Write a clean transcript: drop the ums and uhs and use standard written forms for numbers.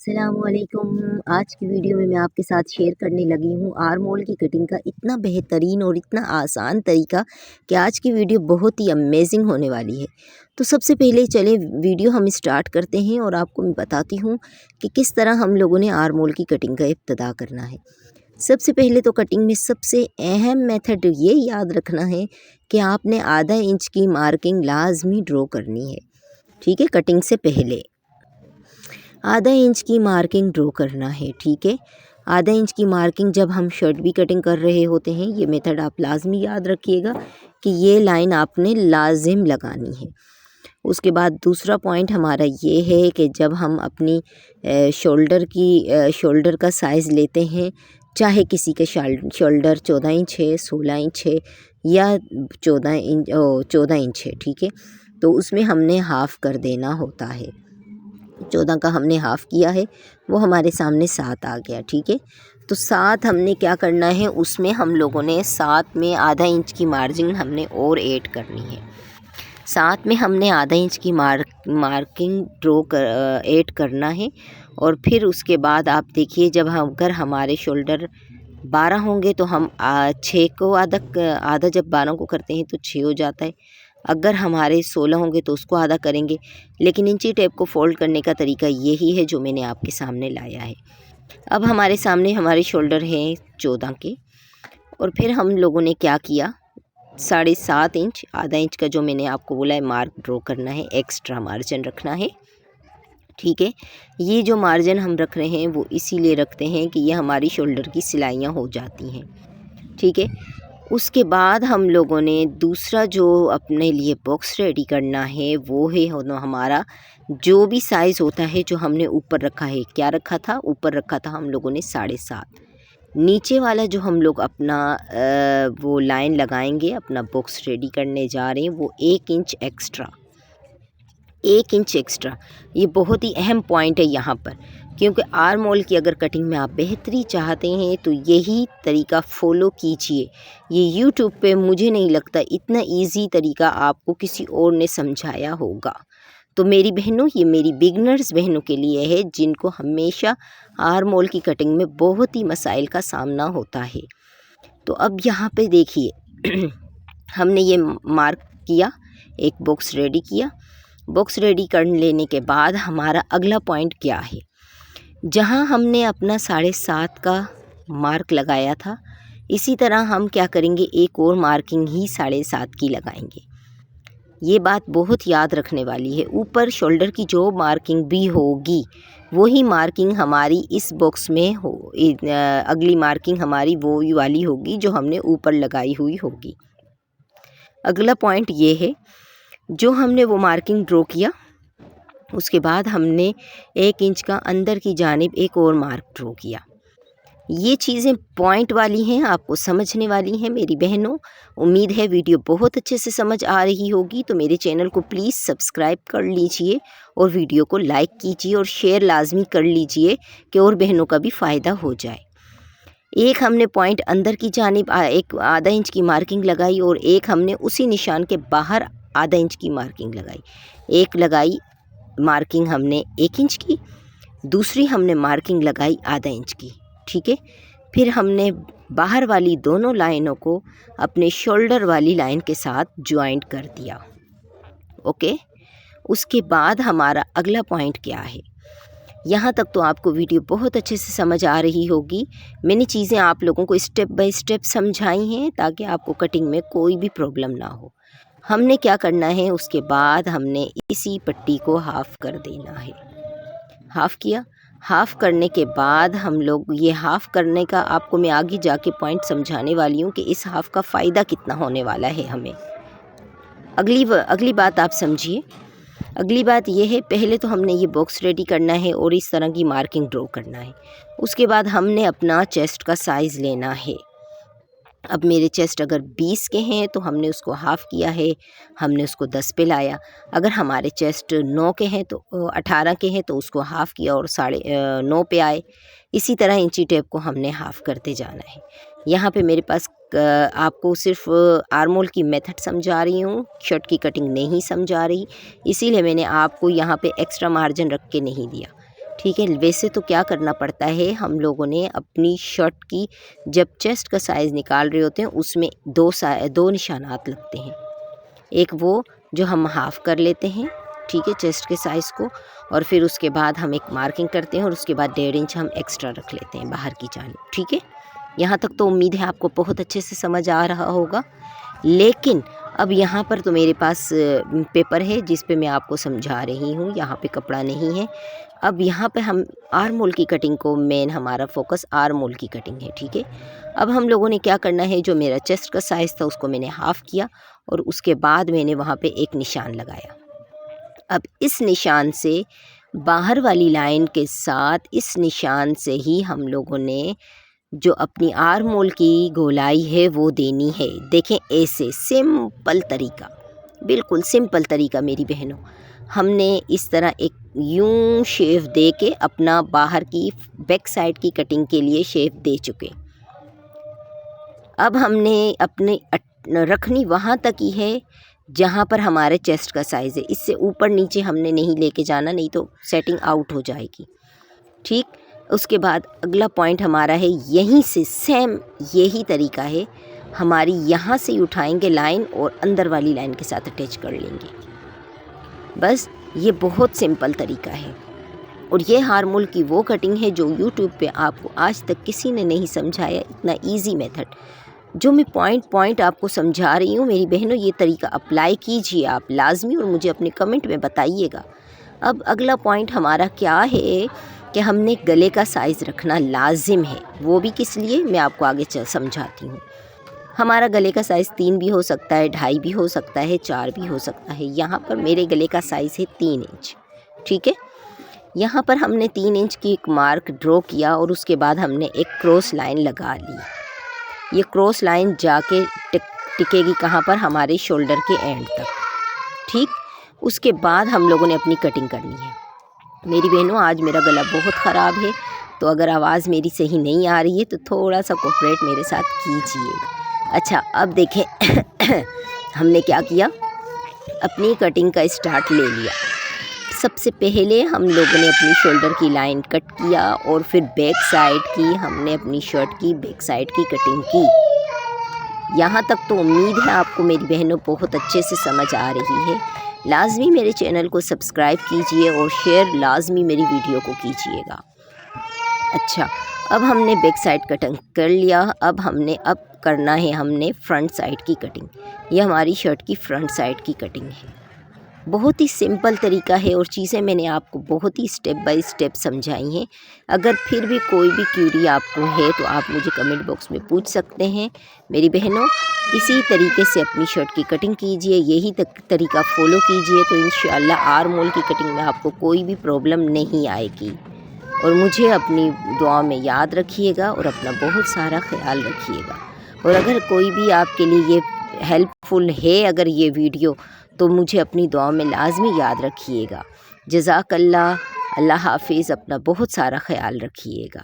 अस्सलामुअलैकुम। आज की वीडियो में मैं आपके साथ शेयर करने लगी हूँ आर्म होल की कटिंग का इतना बेहतरीन और इतना आसान तरीका कि आज की वीडियो बहुत ही अमेजिंग होने वाली है। तो सबसे पहले चले वीडियो हम स्टार्ट करते हैं और आपको मैं बताती हूँ कि किस तरह हम लोगों ने आर्म होल की कटिंग का इब्तिदा करना है। सबसे पहले तो कटिंग में सबसे अहम मेथड ये याद रखना है कि आपने आधा इंच की मार्किंग लाजमी ड्रॉ करनी है। ठीक है, कटिंग से पहले आधा इंच की मार्किंग ड्रॉ करना है। ठीक है, आधा इंच की मार्किंग जब हम शर्ट भी कटिंग कर रहे होते हैं, ये मेथड आप लाजमी याद रखिएगा कि ये लाइन आपने लाजिम लगानी है। उसके बाद दूसरा पॉइंट हमारा ये है कि जब हम अपनी शोल्डर का साइज़ लेते हैं, चाहे किसी के शोल्डर 14 इंच है, 16 इंच है या 14 इंच है, ठीक है, तो उसमें हमने हाफ़ कर देना होता है। 14 का हमने हाफ़ किया है, वो हमारे सामने 7 आ गया। ठीक है, तो 7 हमने क्या करना है, उसमें हम लोगों ने 7 में आधा इंच की मार्जिन हमने और ऐड करनी है। 7 में हमने आधा इंच की मार्किंग ऐड करना है। और फिर उसके बाद आप देखिए, जब अगर हमारे शोल्डर 12 होंगे तो हम 6 को आधा जब 12 को करते हैं तो 6 हो जाता है। अगर हमारे 16 होंगे तो उसको आधा करेंगे। लेकिन इंची टेप को फोल्ड करने का तरीका यही है जो मैंने आपके सामने लाया है। अब हमारे सामने हमारे शोल्डर हैं 14 के, और फिर हम लोगों ने क्या किया, 7.5 इंच, आधा इंच का जो मैंने आपको बोला है मार्क ड्रॉ करना है, एक्स्ट्रा मार्जिन रखना है। ठीक है, ये जो मार्जिन हम रख रहे हैं वो इसीलिए रखते हैं कि ये हमारी शोल्डर की सिलाइयाँ हो जाती हैं। ठीक है, उसके बाद हम लोगों ने दूसरा जो अपने लिए बॉक्स रेडी करना है वो है हमारा जो भी साइज़ होता है जो हमने ऊपर रखा है। क्या रखा था, ऊपर रखा था हम लोगों ने 7.5। नीचे वाला जो हम लोग अपना वो लाइन लगाएंगे, अपना बॉक्स रेडी करने जा रहे हैं, वो 1 इंच एक्स्ट्रा, 1 इंच एक्स्ट्रा। ये बहुत ही अहम पॉइंट है यहाँ पर, क्योंकि आर्म होल की अगर कटिंग में आप बेहतरी चाहते हैं तो यही तरीका फॉलो कीजिए। ये यूट्यूब पे मुझे नहीं लगता इतना इजी तरीका आपको किसी और ने समझाया होगा। तो मेरी बहनों, ये मेरी बिगनर्स बहनों के लिए है जिनको हमेशा आर्म होल की कटिंग में बहुत ही मसाइल का सामना होता है। तो अब यहाँ पे देखिए हमने ये मार्क किया, एक बॉक्स रेडी किया। बॉक्स रेडी कर लेने के बाद हमारा अगला पॉइंट क्या है, जहाँ हमने अपना 7.5 का मार्क लगाया था, इसी तरह हम क्या करेंगे, एक और मार्किंग ही 7.5 की लगाएंगे। ये बात बहुत याद रखने वाली है। ऊपर शोल्डर की जो मार्किंग भी होगी वही मार्किंग हमारी इस बॉक्स में अगली मार्किंग हमारी वो वाली होगी जो हमने ऊपर लगाई हुई होगी। अगला पॉइंट ये है, जो हमने वो मार्किंग ड्रॉ किया, उसके बाद हमने 1 इंच का अंदर की जानिब एक और मार्क ड्रॉ किया। ये चीज़ें पॉइंट वाली हैं, आपको समझने वाली हैं मेरी बहनों। उम्मीद है वीडियो बहुत अच्छे से समझ आ रही होगी। तो मेरे चैनल को प्लीज़ सब्सक्राइब कर लीजिए और वीडियो को लाइक कीजिए और शेयर लाजमी कर लीजिए कि और बहनों का भी फ़ायदा हो जाए। एक हमने पॉइंट अंदर की जानिब एक आधा इंच की मार्किंग लगाई और एक हमने उसी निशान के बाहर आधा इंच की मार्किंग लगाई। एक लगाई मार्किंग हमने 1 इंच की, दूसरी हमने मार्किंग लगाई आधा इंच की। ठीक है, फिर हमने बाहर वाली दोनों लाइनों को अपने शोल्डर वाली लाइन के साथ ज्वाइंट कर दिया। ओके, उसके बाद हमारा अगला पॉइंट क्या है, यहाँ तक तो आपको वीडियो बहुत अच्छे से समझ आ रही होगी। मैंने चीज़ें आप लोगों को स्टेप बाय स्टेप समझाई हैं ताकि आपको कटिंग में कोई भी प्रॉब्लम ना हो। हमने क्या करना है, उसके बाद हमने इसी पट्टी को हाफ़ कर देना है। हाफ़ किया, हाफ़ करने के बाद हम लोग ये हाफ़ करने का आपको मैं आगे जाके पॉइंट समझाने वाली हूँ कि इस हाफ़ का फ़ायदा कितना होने वाला है हमें। अगली बात आप समझिए। अगली बात ये है, पहले तो हमने ये बॉक्स रेडी करना है और इस तरह की मार्किंग ड्रॉ करना है। उसके बाद हमने अपना चेस्ट का साइज़ लेना है। अब मेरे चेस्ट अगर 20 के हैं तो हमने उसको हाफ़ किया है, हमने उसको 10 पे लाया। अगर हमारे चेस्ट 9 के हैं तो 18 के हैं तो उसको हाफ़ किया और 9.5 पे आए। इसी तरह इंची टेप को हमने हाफ़ करते जाना है। यहाँ पे मेरे पास आपको सिर्फ आर्म होल की मेथड समझा रही हूँ, शर्ट की कटिंग नहीं समझा रही, इसीलिए मैंने आपको यहाँ पे एक्स्ट्रा मार्जिन रख के नहीं दिया। ठीक है। वैसे तो क्या करना पड़ता है, हम लोगों ने अपनी शर्ट की जब चेस्ट का साइज़ निकाल रहे होते हैं उसमें दो निशानात लगते हैं। एक वो जो हम हाफ़ कर लेते हैं, ठीक है, चेस्ट के साइज़ को, और फिर उसके बाद हम एक मार्किंग करते हैं और उसके बाद 1.5 इंच हम एक्स्ट्रा रख लेते हैं बाहर की जानिब। ठीक है, यहाँ तक तो उम्मीद है आपको बहुत अच्छे से समझ आ रहा होगा। लेकिन अब यहाँ पर तो मेरे पास पेपर है जिस पे मैं आपको समझा रही हूँ, यहाँ पे कपड़ा नहीं है। अब यहाँ पे हम आर्म होल की कटिंग को, मेन हमारा फोकस आर्म होल की कटिंग है। ठीक है, अब हम लोगों ने क्या करना है, जो मेरा चेस्ट का साइज़ था उसको मैंने हाफ़ किया और उसके बाद मैंने वहाँ पे एक निशान लगाया। अब इस निशान से बाहर वाली लाइन के साथ इस निशान से ही हम लोगों ने जो अपनी आर्म होल की गोलाई है वो देनी है। देखें, ऐसे सिंपल तरीका, बिल्कुल सिंपल तरीका मेरी बहनों। हमने इस तरह एक यूं शेप दे के अपना बाहर की बैक साइड की कटिंग के लिए शेप दे चुके। अब हमने अपने रखनी वहाँ तक ही है जहाँ पर हमारे चेस्ट का साइज़ है। इससे ऊपर नीचे हमने नहीं लेके जाना, नहीं तो सेटिंग आउट हो जाएगी। ठीक, उसके बाद अगला पॉइंट हमारा है, यहीं से सेम यही तरीका है हमारी, यहाँ से ही उठाएंगे लाइन और अंदर वाली लाइन के साथ अटैच कर लेंगे। बस ये बहुत सिंपल तरीका है और ये आर्म होल की वो कटिंग है जो यूट्यूब पे आपको आज तक किसी ने नहीं समझाया, इतना इजी मेथड जो मैं पॉइंट आपको समझा रही हूँ। मेरी बहनों, ये तरीका अप्लाई कीजिए आप लाजमी और मुझे अपने कमेंट में बताइएगा। अब अगला पॉइंट हमारा क्या है कि हमने गले का साइज़ रखना लाजिम है। वो भी किस लिए, मैं आपको आगे समझाती हूँ। हमारा गले का साइज़ 3 भी हो सकता है, 2.5 भी हो सकता है, 4 भी हो सकता है। यहाँ पर मेरे गले का साइज़ है 3 इंच। ठीक है, यहाँ पर हमने 3 इंच की एक मार्क ड्रॉ किया और उसके बाद हमने एक क्रॉस लाइन लगा ली। ये क्रॉस लाइन जाके टिकेगी कहाँ पर, हमारे शोल्डर के एंड तक। ठीक, उसके बाद हम लोगों ने अपनी कटिंग करनी है। मेरी बहनों, आज मेरा गला बहुत ख़राब है, तो अगर आवाज़ मेरी सही नहीं आ रही है तो थोड़ा सा कोऑपरेट मेरे साथ कीजिए। अच्छा, अब देखें हमने क्या किया, अपनी कटिंग का स्टार्ट ले लिया। सबसे पहले हम लोगों ने अपनी शोल्डर की लाइन कट किया और फिर बैक साइड की हमने अपनी शर्ट की बैक साइड की कटिंग की। यहाँ तक तो उम्मीद है आपको मेरी बहनों बहुत अच्छे से समझ आ रही है। लाजमी मेरे चैनल को सब्सक्राइब कीजिए और शेयर लाजमी मेरी वीडियो को कीजिएगा। अच्छा, अब हमने बैक साइड कटिंग कर लिया। अब करना है हमने फ्रंट साइड की कटिंग। ये हमारी शर्ट की फ्रंट साइड की कटिंग है। बहुत ही सिंपल तरीका है और चीज़ें मैंने आपको बहुत ही स्टेप बाय स्टेप समझाई हैं। अगर फिर भी कोई भी क्यूरी आपको है तो आप मुझे कमेंट बॉक्स में पूछ सकते हैं। मेरी बहनों, इसी तरीके से अपनी शर्ट की कटिंग कीजिए, यही तरीका फॉलो कीजिए तो इंशाअल्लाह आर्म होल की कटिंग में आपको कोई भी प्रॉब्लम नहीं आएगी। और मुझे अपनी दुआ में याद रखिएगा और अपना बहुत सारा ख्याल रखिएगा। और अगर कोई भी आपके लिए ये हेल्पफुल है अगर ये वीडियो, तो मुझे अपनी दुआ में लाजमी याद रखिएगा। जज़ाकल्लाह, अल्लाह हाफिज़, अपना बहुत सारा ख्याल रखिएगा।